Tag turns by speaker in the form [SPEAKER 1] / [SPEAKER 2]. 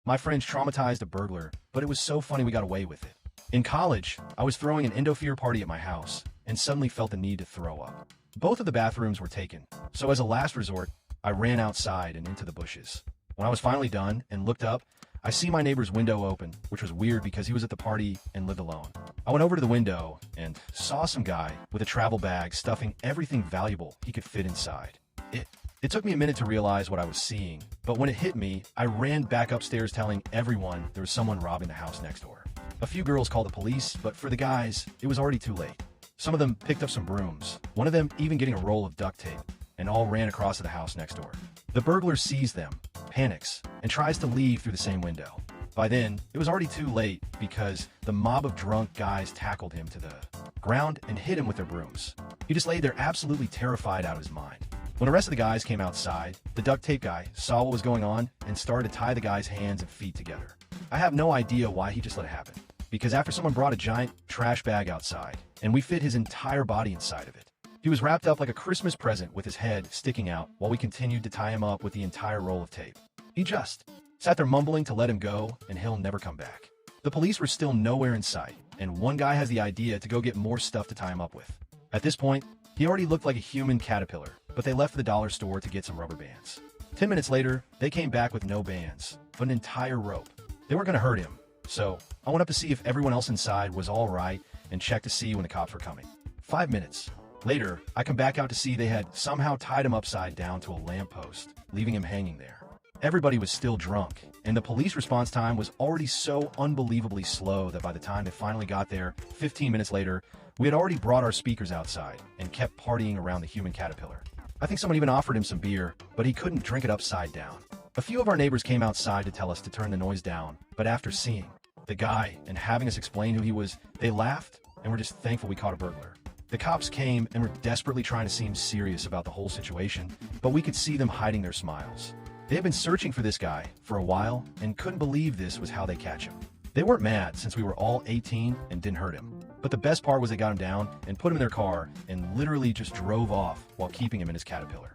[SPEAKER 1] My friends traumatized a burglar, but it was so funny we got away with it. In college, I was throwing an Indo-fear party at my house and suddenly felt the need to throw up. Both of the bathrooms were taken, so as a last resort, I ran outside and into the bushes. When I was finally done and looked up, I see my neighbor's window open, which was weird because he was at the party and lived alone. I went over to the window and saw some guy with a travel bag stuffing everything valuable he could fit inside. It took me a minute to realize what I was seeing, but when it hit me, I ran back upstairs telling everyone there was someone robbing the house next door. A few girls called the police, but for the guys, it was already too late. Some of them picked up some brooms, one of them even getting a roll of duct tape, and all ran across to the house next door. The burglar sees them, panics, and tries to leave through the same window. By then, it was already too late because the mob of drunk guys tackled him to the ground and hit him with their brooms. He just laid there absolutely terrified out of his mind. When the rest of the guys came outside, the duct tape guy saw what was going on and started to tie the guy's hands and feet together. I have no idea why he just let it happen, because after someone brought a giant trash bag outside, and we fit his entire body inside of it. He was wrapped up like a Christmas present with his head sticking out while we continued to tie him up with the entire roll of tape. He just sat there mumbling to let him go, and he'll never come back. The police were still nowhere in sight, and one guy has the idea to go get more stuff to tie him up with. At this point, he already looked like a human caterpillar, but they left for the dollar store to get some rubber bands. 10 minutes later, they came back with no bands, but an entire rope. They weren't going to hurt him, so I went up to see if everyone else inside was all right and checked to see when the cops were coming. 5 minutes later, I come back out to see they had somehow tied him upside down to a lamppost, leaving him hanging there. Everybody was still drunk, and the police response time was already so unbelievably slow that by the time they finally got there, 15 minutes later, we had already brought our speakers outside and kept partying around the human caterpillar. I think someone even offered him some beer, but he couldn't drink it upside down. A few of our neighbors came outside to tell us to turn the noise down, but after seeing the guy and having us explain who he was, they laughed and were just thankful we caught a burglar. The cops came and were desperately trying to seem serious about the whole situation, but we could see them hiding their smiles. They had been searching for this guy for a while and couldn't believe this was how they catch him. They weren't mad since we were all 18 and didn't hurt him. But the best part was they got him down and put him in their car and literally just drove off while keeping him in his caterpillar.